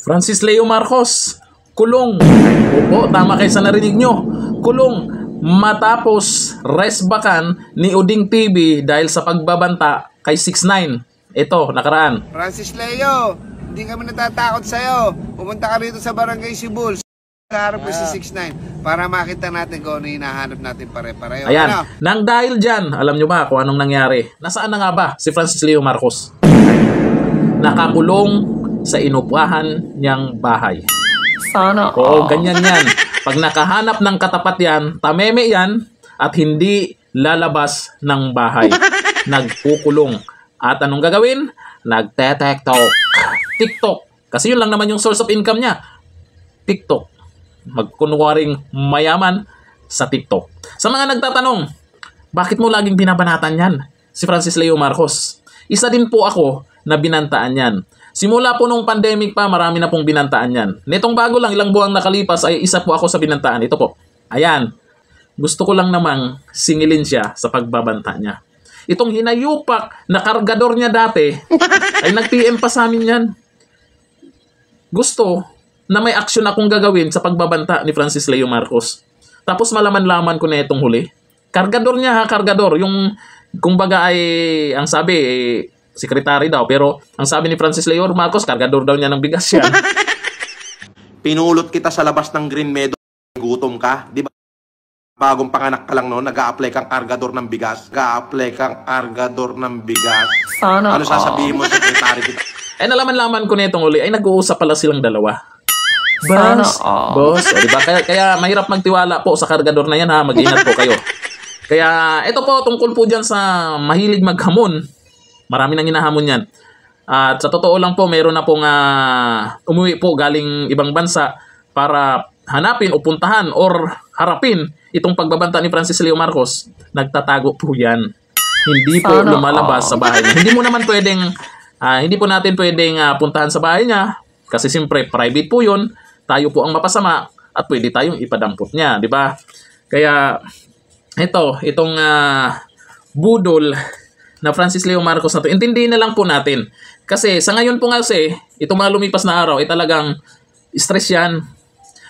Francis Leo Marcos, kulong. Opo, tama kayo sa narinig nyo. Kulong matapos resbakan ni Uding TV dahil sa pagbabanta kay 6ix9ine. Ito, nakaraan. Francis Leo, hindi kami natatakot sa'yo. Pumunta ka rito sa Barangay Sibul. Kaharap ko si 6ix9ine para makita natin kung ano hinahanap natin pare-pareho. Ayan, Ano? nang dahil dyan, alam nyo ba kung anong nangyari? Nasaan na nga ba si Francis Leo Marcos? Nakakulong sa inupahan niyang bahay. Sana. Oo, ganyan yan. Pag nakahanap ng katapat yan, tameme yan, at hindi lalabas ng bahay. Nagkukulong. At anong gagawin? Nagte-TikTok. TikTok. Kasi yun lang naman yung source of income niya. TikTok. Magkunwaring mayaman sa TikTok. Sa mga nagtatanong, bakit mo laging binabanatan yan? Si Francis Leo Marcos. Isa din po ako na binantaan yan. Simula po nung pandemic pa, marami na pong binantaan yan. Netong bago lang, ilang buwang nakalipas, ay isa po ako sa binantaan. Ito po. Ayan. Gusto ko lang namang singilin siya sa pagbabanta niya. Itong hinayupak na kargador niya dati, ay nag-PM pa sa amin yan. Gusto na may aksyon akong gagawin sa pagbabanta ni Francis Leo Marcos. Tapos malaman-laman ko na itong huli. Kargador niya ha, kargador. Yung, kumbaga ay, ang sabi, sekretary daw. Pero ang sabi ni Francis Leo Marcos, kargador daw niya ng bigas yan. Pinulot kita sa labas ng Green Meadow. Gutom ka, di ba? Bagong panganak ka lang noon, nag-a-apply kang kargador ng bigas. Nag-a-apply kang kargador ng bigas. Sana. Ano sasabihin mo, sekretary kita? Eh, nalaman-laman ko na itong huli, ay nag-uusap pala silang dalawa. Sana. Boss, o, diba? Kaya mahirap magtiwala po sa kargador na yan ha, mag-ingat po kayo. Kaya ito po, tungkol po dyan sa mahilig maghamon. Marami nang hinahamon yan. At sa totoo lang po, mayroon na pong umuwi po galing ibang bansa para hanapin o puntahan or harapin itong pagbabanta ni Francis Leo Marcos. Nagtatago po yan. Hindi po lumalabas sa bahay niya. Hindi mo naman pwedeng, hindi po natin pwedeng puntahan sa bahay niya kasi siyempre private po yun. Tayo po ang mapasama at pwede tayong ipadampot niya, di ba? Kaya itong budol na Francis Leo Marcos na to, intindihin na lang po natin. Kasi sa ngayon po kasi, itong mga lumipas na araw, ay talagang stress yan.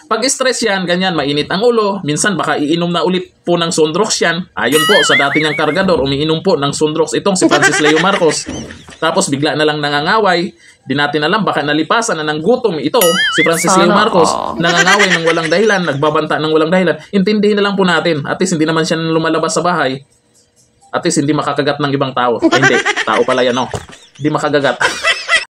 Pag stress yan, ganyan, mainit ang ulo. Minsan baka iinom na ulit po ng Sundrox yan. Ayon po, sa dati niyang kargador, umiinom po ng Sundrox itong si Francis Leo Marcos. Tapos bigla na lang nangangaway. Di natin alam, baka nalipasan na ng gutom ito, si Francis Leo Marcos. Nangangaway ng walang dahilan, nagbabanta ng walang dahilan. Intindihin na lang po natin. At least hindi naman siya lumalabas sa bahay. At least hindi makakagat ng ibang tao. Ay, hindi, tao pala yan, no? Hindi makagagat.